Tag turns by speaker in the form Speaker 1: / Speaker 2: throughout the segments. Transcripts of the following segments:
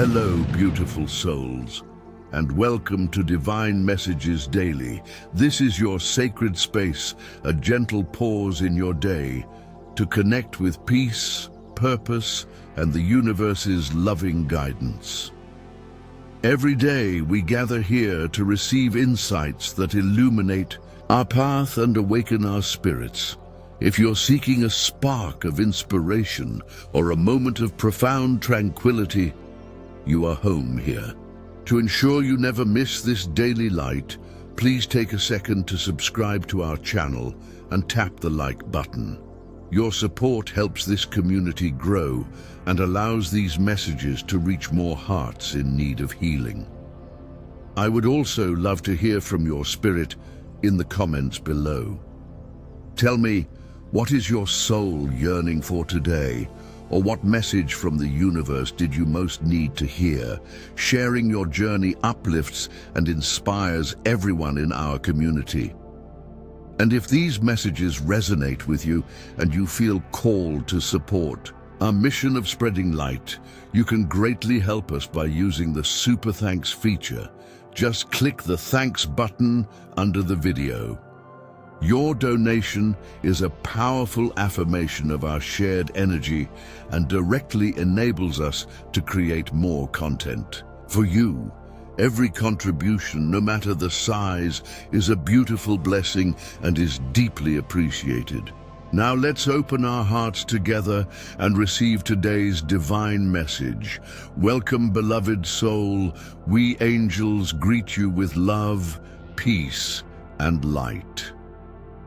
Speaker 1: Hello, beautiful souls, and welcome to Divine Messages Daily. This is your sacred space, a gentle pause in your day to connect with peace, purpose, and the universe's loving guidance. Every day we gather here to receive insights that illuminate our path and awaken our spirits. If you're seeking a spark of inspiration or a moment of profound tranquility, you are home here. To ensure you never miss this daily light, please take a second to subscribe to our channel and tap the like button. Your support helps this community grow and allows these messages to reach more hearts in need of healing. I would also love to hear from your spirit in the comments below. Tell me, what is your soul yearning for today? Or what message from the universe did you most need to hear? Sharing your journey uplifts and inspires everyone in our community. And if these messages resonate with you and you feel called to support our mission of spreading light, you can greatly help us by using the Super Thanks feature. Just click the thanks button under the video. Your donation is a powerful affirmation of our shared energy and directly enables us to create more content. For you, every contribution, no matter the size, is a beautiful blessing and is deeply appreciated. Now let's open our hearts together and receive today's divine message. Welcome, beloved soul. We angels greet you with love, peace, and light.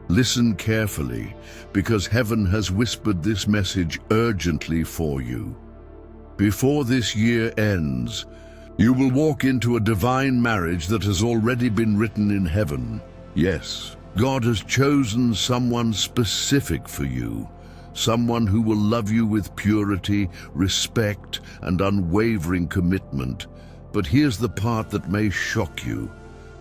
Speaker 1: Listen carefully, because heaven has whispered this message urgently for you. Before this year ends, you will walk into a divine marriage that has already been written in heaven. Yes, God has chosen someone specific for you, someone who will love you with purity, respect, and unwavering commitment. But here's the part that may shock you.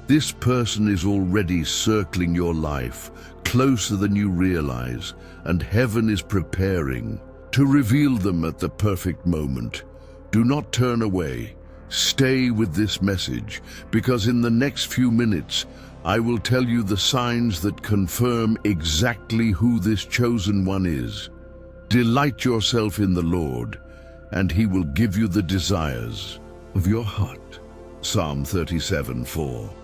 Speaker 1: This person is already circling your life, closer than you realize, and heaven is preparing to reveal them at the perfect moment. Do not turn away. Stay with this message, because in the next few minutes, I will tell you the signs that confirm exactly who this chosen one is. Delight yourself in the Lord, and He will give you the desires of your heart. Psalm 37:4.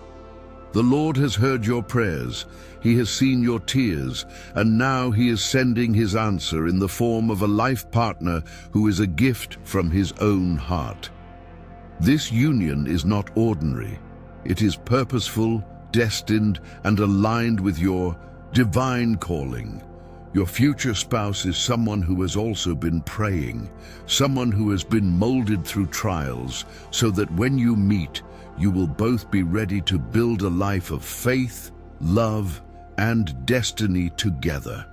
Speaker 1: The Lord has heard your prayers, He has seen your tears, and now He is sending His answer in the form of a life partner who is a gift from His own heart. This union is not ordinary. It is purposeful, destined, and aligned with your divine calling. Your future spouse is someone who has also been praying, someone who has been molded through trials, so that when you meet, you will both be ready to build a life of faith, love, and destiny together.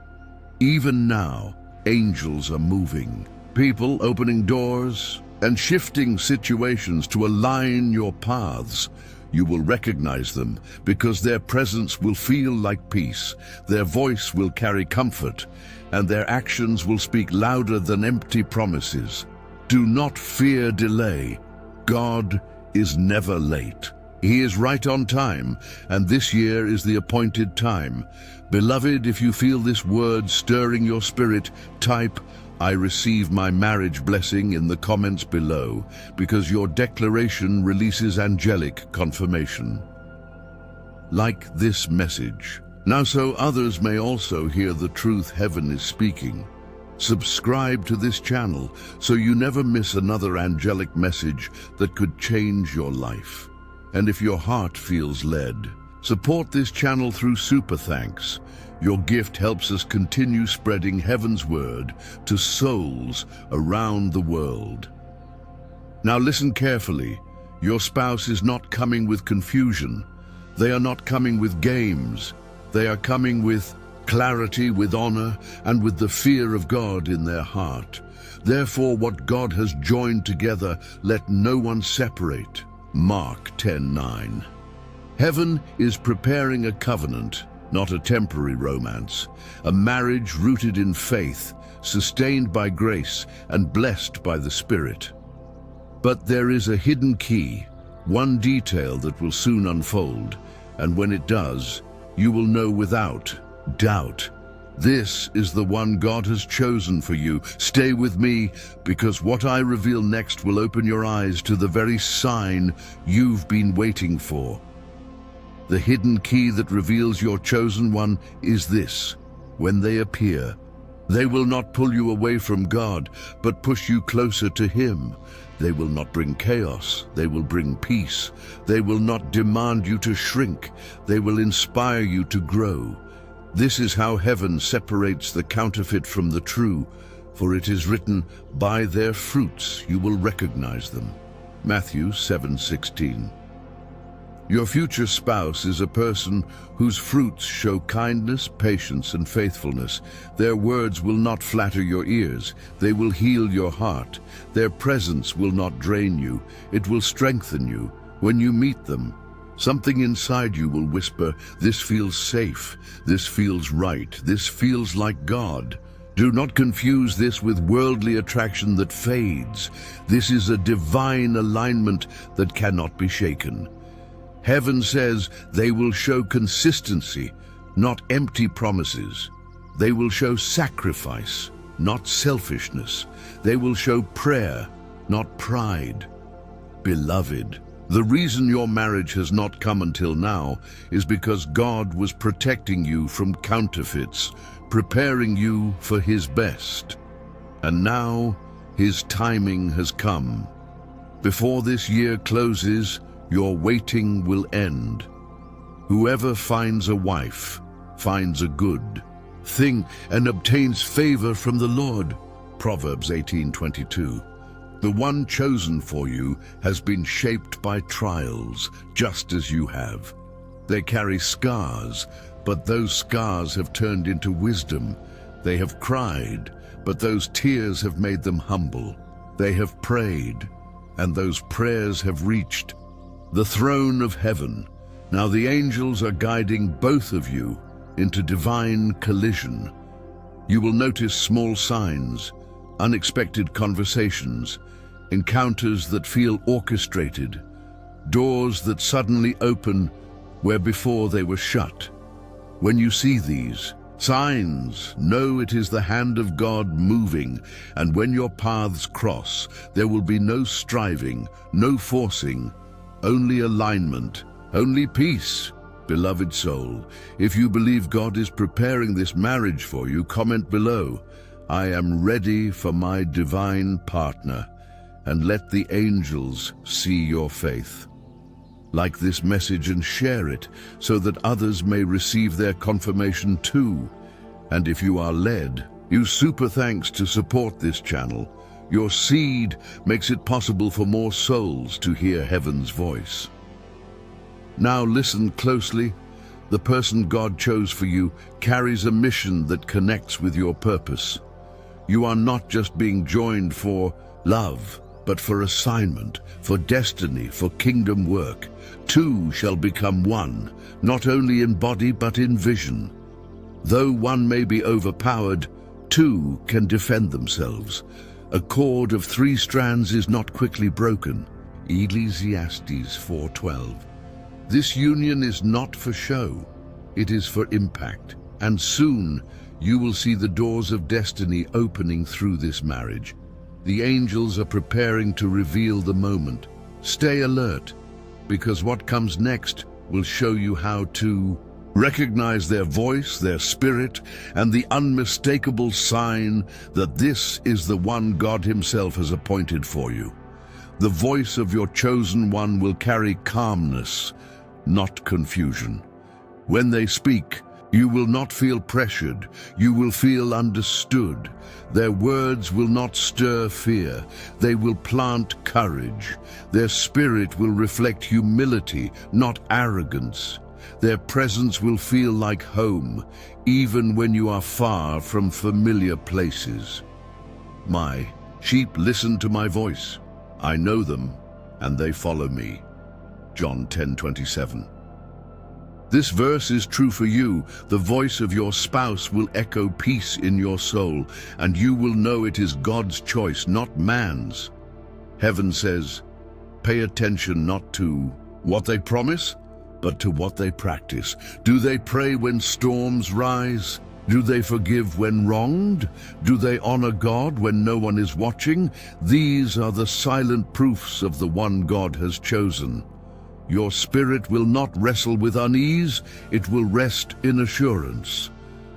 Speaker 1: Even now, angels are moving, people opening doors and shifting situations to align your paths. You will recognize them because their presence will feel like peace, their voice will carry comfort, and their actions will speak louder than empty promises. Do not fear delay. God is never late. He is right on time, and this year is the appointed time. Beloved, if you feel this word stirring your spirit, type, "I receive my marriage blessing" in the comments below, because your declaration releases angelic confirmation. Like this message, now so others may also hear the truth heaven is speaking. Subscribe to this channel so you never miss another angelic message that could change your life. And if your heart feels led, support this channel through Super Thanks. Your gift helps us continue spreading heaven's word to souls around the world. Now listen carefully. Your spouse is not coming with confusion. They are not coming with games. They are coming with clarity, with honor, and with the fear of God in their heart. Therefore, what God has joined together, let no one separate. Mark 10:9. Heaven is preparing a covenant, not a temporary romance, a marriage rooted in faith, sustained by grace, and blessed by the Spirit. But there is a hidden key, one detail that will soon unfold, and when it does, you will know without doubt. This is the one God has chosen for you. Stay with me, because what I reveal next will open your eyes to the very sign you've been waiting for. The hidden key that reveals your chosen one is this: when they appear, they will not pull you away from God, but push you closer to Him. They will not bring chaos, they will bring peace. They will not demand you to shrink, they will inspire you to grow. This is how heaven separates the counterfeit from the true, for it is written, "By their fruits you will recognize them." Matthew 7:16. Your future spouse is a person whose fruits show kindness, patience, and faithfulness. Their words will not flatter your ears. They will heal your heart. Their presence will not drain you. It will strengthen you. When you meet them, something inside you will whisper, "This feels safe. This feels right. This feels like God." Do not confuse this with worldly attraction that fades. This is a divine alignment that cannot be shaken. Heaven says they will show consistency, not empty promises. They will show sacrifice, not selfishness. They will show prayer, not pride. Beloved, the reason your marriage has not come until now is because God was protecting you from counterfeits, preparing you for His best. And now, His timing has come. Before this year closes, your waiting will end. Whoever finds a wife finds a good thing and obtains favor from the Lord. Proverbs 18:22. The one chosen for you has been shaped by trials, just as you have. They carry scars, but those scars have turned into wisdom. They have cried, but those tears have made them humble. They have prayed, and those prayers have reached the throne of heaven. Now the angels are guiding both of you into divine collision. You will notice small signs, unexpected conversations, encounters that feel orchestrated, doors that suddenly open where before they were shut. When you see these signs, know it is the hand of God moving, and when your paths cross, there will be no striving, no forcing, only alignment, only peace. Beloved soul, if you believe God is preparing this marriage for you, comment below, "I am ready for my divine partner," and let the angels see your faith. Like this message and share it so that others may receive their confirmation too. And if you are led, use super thanks to support this channel. Your seed makes it possible for more souls to hear heaven's voice. Now listen closely. The person God chose for you carries a mission that connects with your purpose. You are not just being joined for love, but for assignment, for destiny, for kingdom work. Two shall become one, not only in body but in vision. Though one may be overpowered, two can defend themselves. A cord of 3 strands is not quickly broken. Ecclesiastes 4:12. This union is not for show, it is for impact. And soon you will see the doors of destiny opening through this marriage. The angels are preparing to reveal the moment. Stay alert, because what comes next will show you how to recognize their voice, their spirit, and the unmistakable sign that this is the one God Himself has appointed for you. The voice of your chosen one will carry calmness, not confusion. When they speak, you will not feel pressured, you will feel understood. Their words will not stir fear, they will plant courage. Their spirit will reflect humility, not arrogance. Their presence will feel like home, even when you are far from familiar places. My sheep listen to my voice. I know them, and they follow me. John 10:27. This verse is true for you. The voice of your spouse will echo peace in your soul, and you will know it is God's choice, not man's. Heaven says, pay attention not to what they promise, but to what they practice. Do they pray when storms rise? Do they forgive when wronged? Do they honor God when no one is watching? These are the silent proofs of the one God has chosen. Your spirit will not wrestle with unease, it will rest in assurance.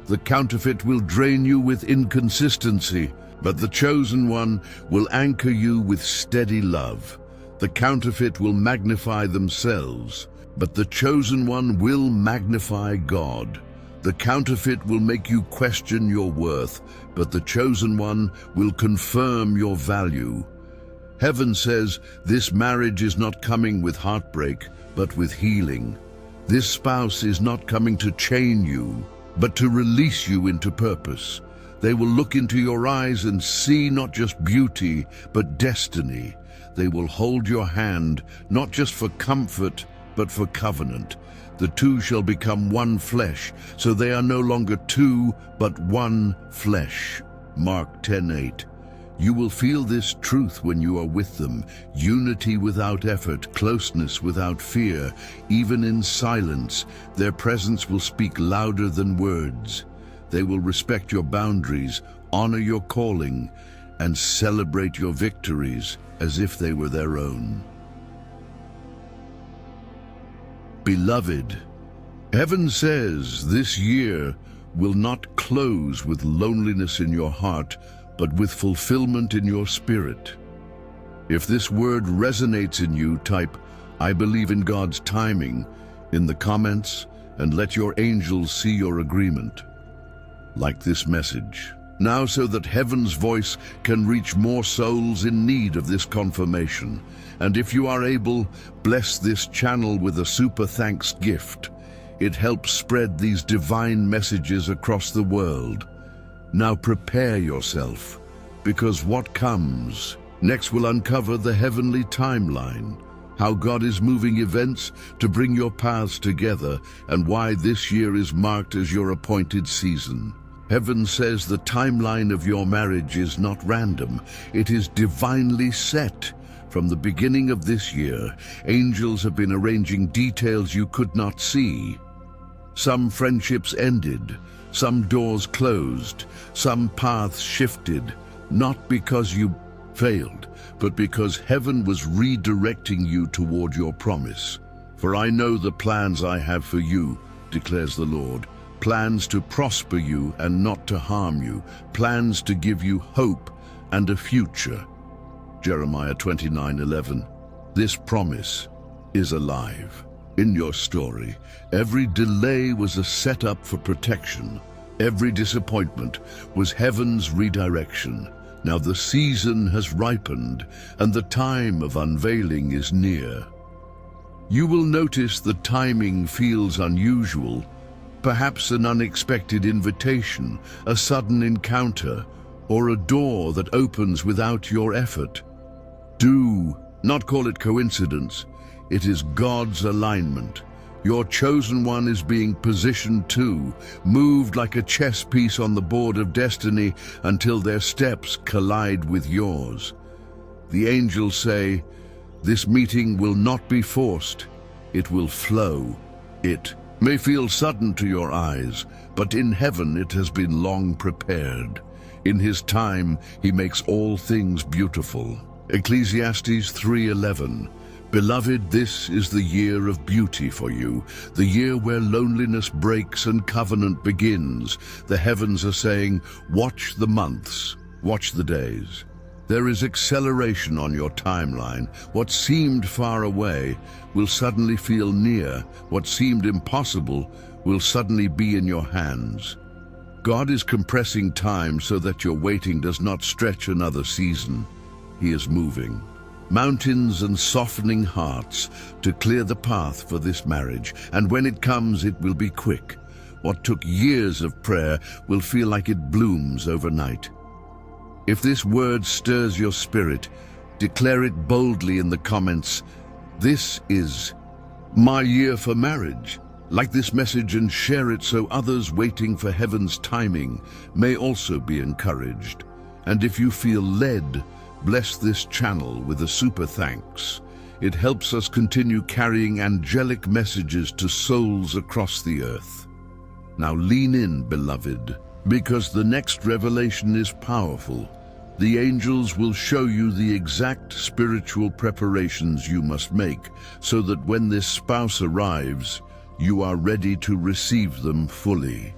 Speaker 1: The counterfeit will drain you with inconsistency, but the chosen one will anchor you with steady love. The counterfeit will magnify themselves, but the chosen one will magnify God. The counterfeit will make you question your worth, but the chosen one will confirm your value. Heaven says this marriage is not coming with heartbreak, but with healing. This spouse is not coming to chain you, but to release you into purpose. They will look into your eyes and see not just beauty, but destiny. They will hold your hand, not just for comfort, but for covenant. The two shall become one flesh, so they are no longer two, but one flesh. Mark 10:8. You will feel this truth when you are with them. Unity without effort, closeness without fear. Even in silence, their presence will speak louder than words. They will respect your boundaries, honor your calling, and celebrate your victories as if they were their own. Beloved, heaven says this year will not close with loneliness in your heart, but with fulfillment in your spirit. If this word resonates in you, type, "I believe in God's timing," in the comments, and let your angels see your agreement. Like this message now, so that heaven's voice can reach more souls in need of this confirmation. And if you are able, bless this channel with a super thanks gift. It helps spread these divine messages across the world. Now prepare yourself, because what comes next will uncover the heavenly timeline, how God is moving events to bring your paths together, and why this year is marked as your appointed season. Heaven says the timeline of your marriage is not random, it is divinely set. From the beginning of this year, angels have been arranging details you could not see. Some friendships ended, some doors closed, some paths shifted, not because you failed, but because heaven was redirecting you toward your promise. For I know the plans I have for you, declares the Lord, plans to prosper you and not to harm you, plans to give you hope and a future. Jeremiah 29:11. This promise is alive. In your story, every delay was a setup for protection. Every disappointment was heaven's redirection. Now the season has ripened, and the time of unveiling is near. You will notice the timing feels unusual, perhaps an unexpected invitation, a sudden encounter, or a door that opens without your effort. Do not call it coincidence. It is God's alignment. Your chosen one is being positioned too, moved like a chess piece on the board of destiny until their steps collide with yours. The angels say, this meeting will not be forced, it will flow. It may feel sudden to your eyes, but in heaven it has been long prepared. In his time, he makes all things beautiful. Ecclesiastes 3:11. Beloved, this is the year of beauty for you, the year where loneliness breaks and covenant begins. The heavens are saying, watch the months, watch the days. There is acceleration on your timeline. What seemed far away will suddenly feel near. What seemed impossible will suddenly be in your hands. God is compressing time so that your waiting does not stretch another season. He is moving mountains and softening hearts to clear the path for this marriage. And when it comes, it will be quick. What took years of prayer will feel like it blooms overnight. If this word stirs your spirit, declare it boldly in the comments. This is my year for marriage. Like this message and share it so others waiting for heaven's timing may also be encouraged. And if you feel led, bless this channel with a super thanks. It helps us continue carrying angelic messages to souls across the earth. Now lean in, beloved, because the next revelation is powerful. The angels will show you the exact spiritual preparations you must make so that when this spouse arrives, you are ready to receive them fully.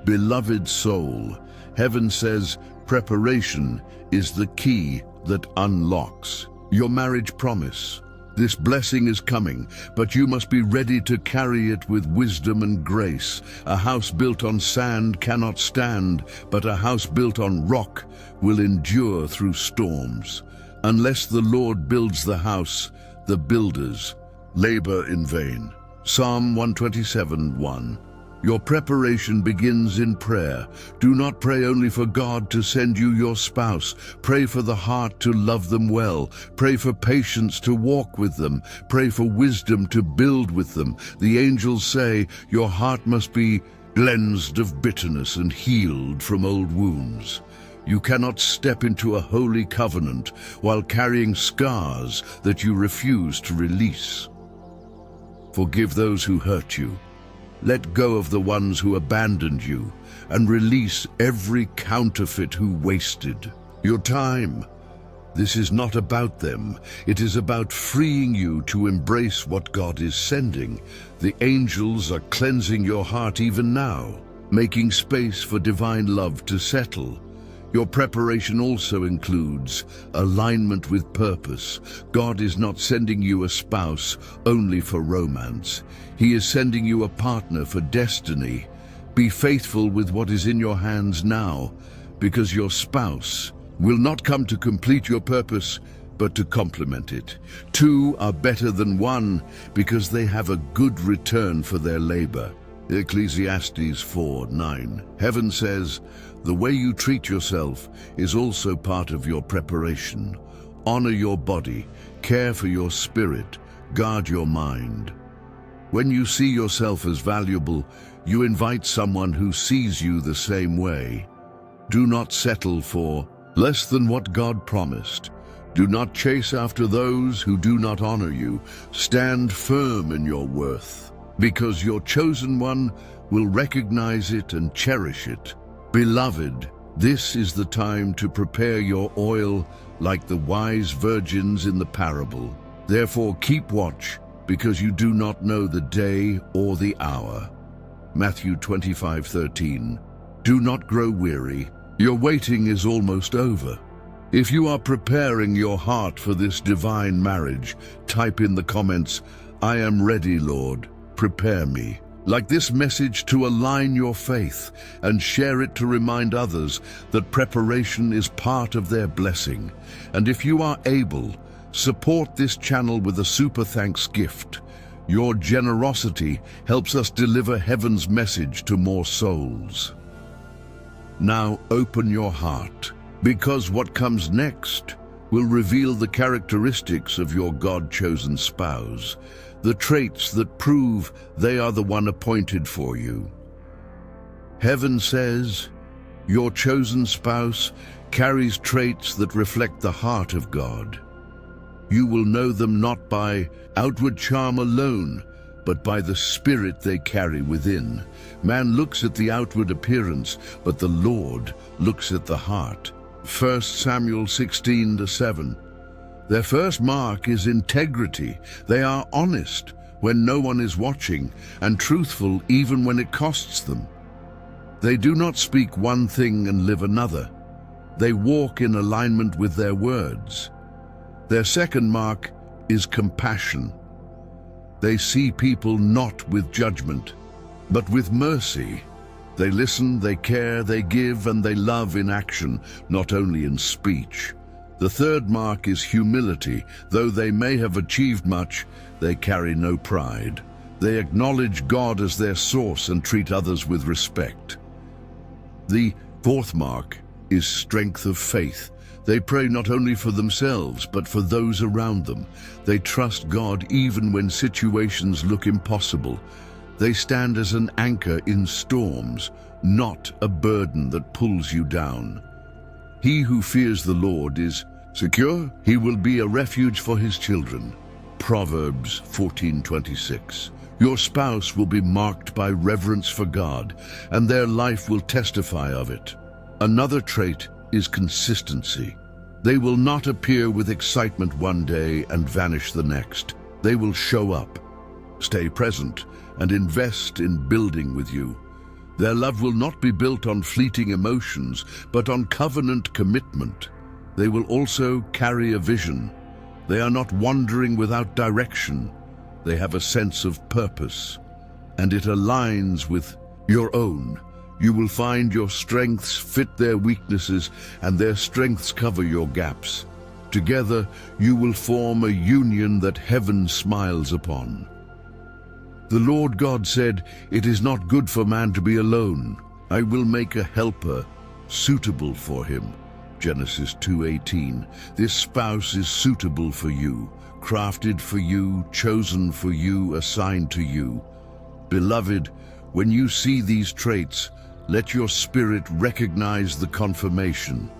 Speaker 1: Beloved soul, heaven says preparation is the key that unlocks your marriage promise. This blessing is coming, but you must be ready to carry it with wisdom and grace. A house built on sand cannot stand, but a house built on rock will endure through storms. Unless the Lord builds the house, the builders labor in vain. Psalm 127:1. Your preparation begins in prayer. Do not pray only for God to send you your spouse. Pray for the heart to love them well. Pray for patience to walk with them. Pray for wisdom to build with them. The angels say your heart must be cleansed of bitterness and healed from old wounds. You cannot step into a holy covenant while carrying scars that you refuse to release. Forgive those who hurt you. Let go of the ones who abandoned you, and release every counterfeit who wasted your time. This is not about them. It is about freeing you to embrace what God is sending. The angels are cleansing your heart even now, making space for divine love to settle. Your preparation also includes alignment with purpose. God is not sending you a spouse only for romance. He is sending you a partner for destiny. Be faithful with what is in your hands now, because your spouse will not come to complete your purpose, but to complement it. Two are better than one because they have a good return for their labor. Ecclesiastes 4:9. Heaven says, the way you treat yourself is also part of your preparation. Honor your body, care for your spirit, guard your mind. When you see yourself as valuable, you invite someone who sees you the same way. Do not settle for less than what God promised. Do not chase after those who do not honor you. Stand firm in your worth, because your chosen one will recognize it and cherish it. Beloved, this is the time to prepare your oil like the wise virgins in the parable. Therefore keep watch, because you do not know the day or the hour. Matthew 25:13. Do not grow weary. Your waiting is almost over. If you are preparing your heart for this divine marriage, type in the comments, I am ready, Lord, prepare me. Like this message to align your faith and share it to remind others that preparation is part of their blessing. And if you are able, support this channel with a super thanks gift. Your generosity helps us deliver heaven's message to more souls. Now open your heart, because what comes next will reveal the characteristics of your God-chosen spouse, the traits that prove they are the one appointed for you. Heaven says, your chosen spouse carries traits that reflect the heart of God. You will know them not by outward charm alone, but by the spirit they carry within. Man looks at the outward appearance, but the Lord looks at the heart. 1 Samuel 16:7. Their first mark is integrity. They are honest when no one is watching, and truthful even when it costs them. They do not speak one thing and live another. They walk in alignment with their words. Their second mark is compassion. They see people not with judgment, but with mercy. They listen, they care, they give, and they love in action, not only in speech. The third mark is humility. Though they may have achieved much, they carry no pride. They acknowledge God as their source and treat others with respect. The fourth mark is strength of faith. They pray not only for themselves, but for those around them. They trust God even when situations look impossible. They stand as an anchor in storms, not a burden that pulls you down. He who fears the Lord is secure. He will be a refuge for his children. Proverbs 14:26. Your spouse will be marked by reverence for God, and their life will testify of it. Another trait is consistency. They will not appear with excitement one day and vanish the next. They will show up, stay present, and invest in building with you. Their love will not be built on fleeting emotions, but on covenant commitment. They will also carry a vision. They are not wandering without direction. They have a sense of purpose, and it aligns with your own. You will find your strengths fit their weaknesses, and their strengths cover your gaps. Together, you will form a union that heaven smiles upon. The Lord God said, "It is not good for man to be alone. I will make a helper suitable for him." Genesis 2:18. This spouse is suitable for you, crafted for you, chosen for you, assigned to you. Beloved, when you see these traits, let your spirit recognize the confirmation.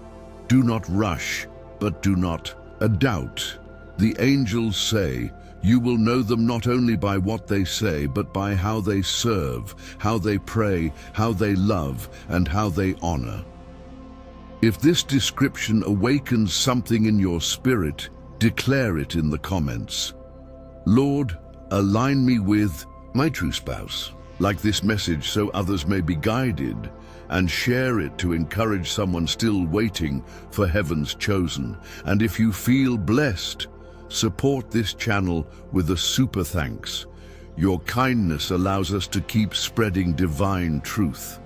Speaker 1: Do not rush, but do not doubt. The angels say, you will know them not only by what they say, but by how they serve, how they pray, how they love, and how they honor. If this description awakens something in your spirit, declare it in the comments. Lord, align me with my true spouse. Like this message so others may be guided, and share it to encourage someone still waiting for heaven's chosen. And if you feel blessed, support this channel with a super thanks. Your kindness allows us to keep spreading divine truth.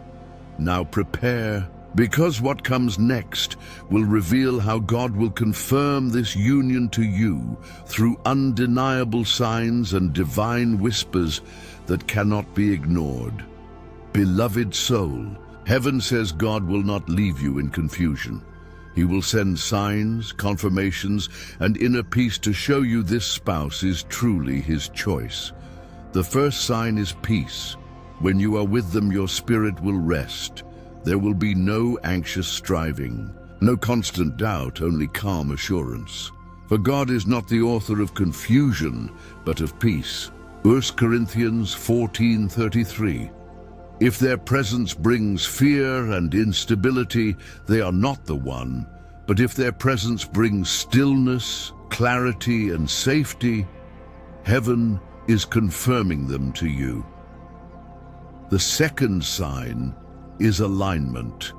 Speaker 1: Now prepare, because what comes next will reveal how God will confirm this union to you through undeniable signs and divine whispers that cannot be ignored. Beloved soul, heaven says God will not leave you in confusion. He will send signs, confirmations, and inner peace to show you this spouse is truly his choice. The first sign is peace. When you are with them, your spirit will rest. There will be no anxious striving, no constant doubt, only calm assurance. For God is not the author of confusion, but of peace. 1 Corinthians 14:33. If their presence brings fear and instability, they are not the one. But if their presence brings stillness, clarity, and safety, heaven is confirming them to you. The second sign is alignment.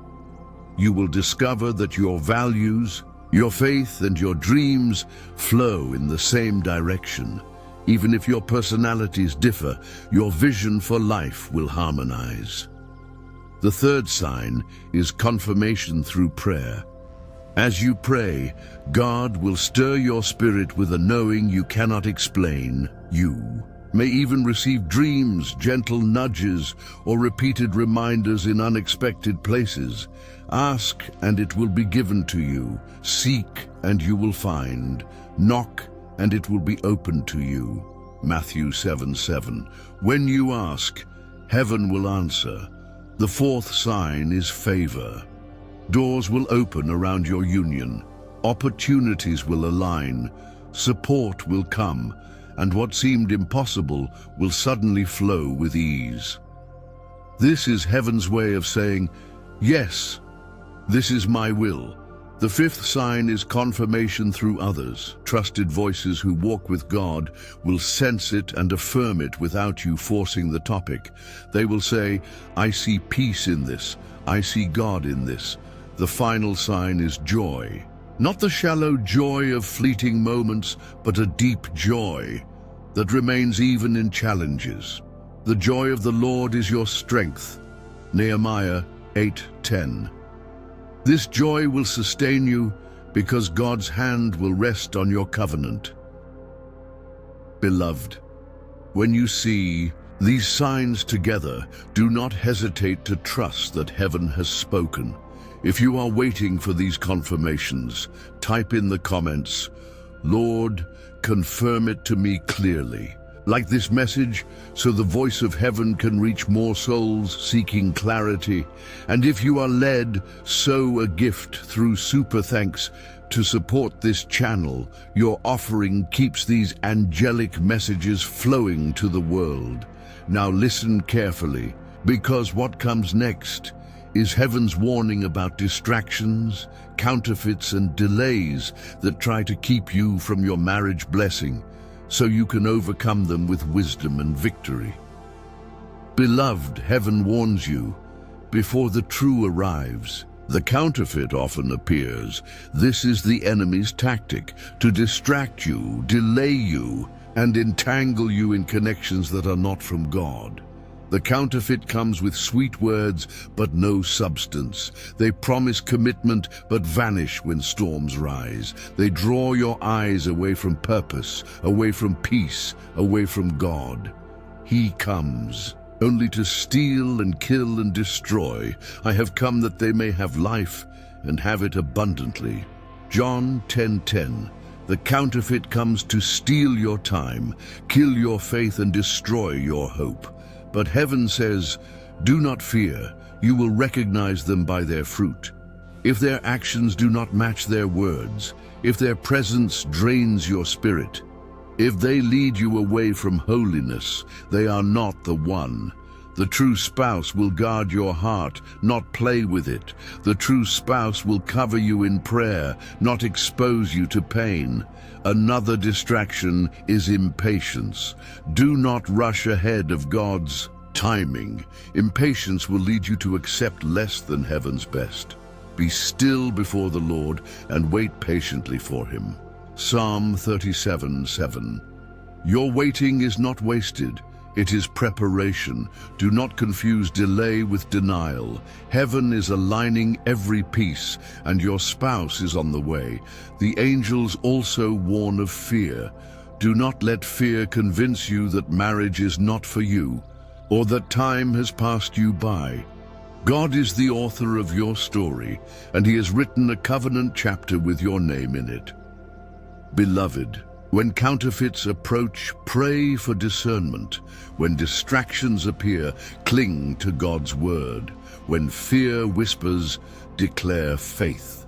Speaker 1: You will discover that your values, your faith, and your dreams flow in the same direction. Even if your personalities differ, your vision for life will harmonize. The third sign is confirmation through prayer. As you pray, God will stir your spirit with a knowing you cannot explain. You may even receive dreams, gentle nudges, or repeated reminders in unexpected places. Ask, and it will be given to you. Seek, and you will find. Knock, and it will be opened to you. Matthew 7:7. When you ask, heaven will answer. The fourth sign is favor. Doors will open around your union. Opportunities will align. Support will come, and what seemed impossible will suddenly flow with ease. This is heaven's way of saying, yes, this is my will. The fifth sign is confirmation through others. Trusted voices who walk with God will sense it and affirm it without you forcing the topic. They will say, I see peace in this. I see God in this. The final sign is joy. Not the shallow joy of fleeting moments, but a deep joy that remains even in challenges. The joy of the Lord is your strength. Nehemiah 8:10. This joy will sustain you because God's hand will rest on your covenant. Beloved, when you see these signs together, do not hesitate to trust that heaven has spoken. If you are waiting for these confirmations, type in the comments, Lord, confirm it to me clearly. Like this message, so the voice of heaven can reach more souls seeking clarity. And if you are led, sow a gift through Super Thanks to support this channel. Your offering keeps these angelic messages flowing to the world. Now listen carefully, because what comes next is heaven's warning about distractions, counterfeits, and delays that try to keep you from your marriage blessing, so you can overcome them with wisdom and victory. Beloved, heaven warns you, before the true arrives, the counterfeit often appears. This is the enemy's tactic, to distract you, delay you, and entangle you in connections that are not from God. The counterfeit comes with sweet words, but no substance. They promise commitment, but vanish when storms rise. They draw your eyes away from purpose, away from peace, away from God. He comes only to steal and kill and destroy. I have come that they may have life and have it abundantly. John 10:10. The counterfeit comes to steal your time, kill your faith, and destroy your hope. But heaven says, do not fear, you will recognize them by their fruit. If their actions do not match their words, if their presence drains your spirit, if they lead you away from holiness, they are not the one. The true spouse will guard your heart, not play with it. The true spouse will cover you in prayer, not expose you to pain. Another distraction is impatience. Do not rush ahead of God's timing. Impatience will lead you to accept less than heaven's best. Be still before the Lord and wait patiently for him. Psalm 37:7. Your waiting is not wasted. It is preparation. Do not confuse delay with denial. Heaven is aligning every piece, and your spouse is on the way. The angels also warn of fear. Do not let fear convince you that marriage is not for you, or that time has passed you by. God is the author of your story, and he has written a covenant chapter with your name in it. Beloved, when counterfeits approach, pray for discernment. When distractions appear, cling to God's word. When fear whispers, declare faith.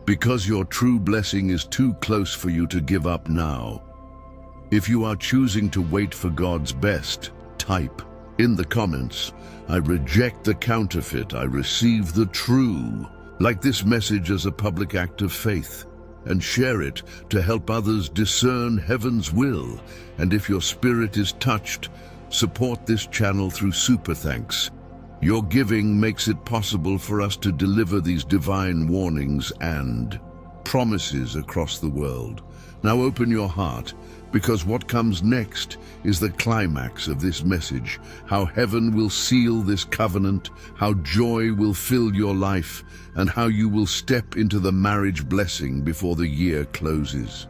Speaker 1: Because your true blessing is too close for you to give up now. If you are choosing to wait for God's best, type in the comments, I reject the counterfeit, I receive the true. Like this message as a public act of faith, and share it to help others discern heaven's will. And if your spirit is touched, support this channel through Super Thanks. Your giving makes it possible for us to deliver these divine warnings and promises across the world. Now open your heart, because what comes next is the climax of this message, how heaven will seal this covenant, how joy will fill your life, and how you will step into the marriage blessing before the year closes.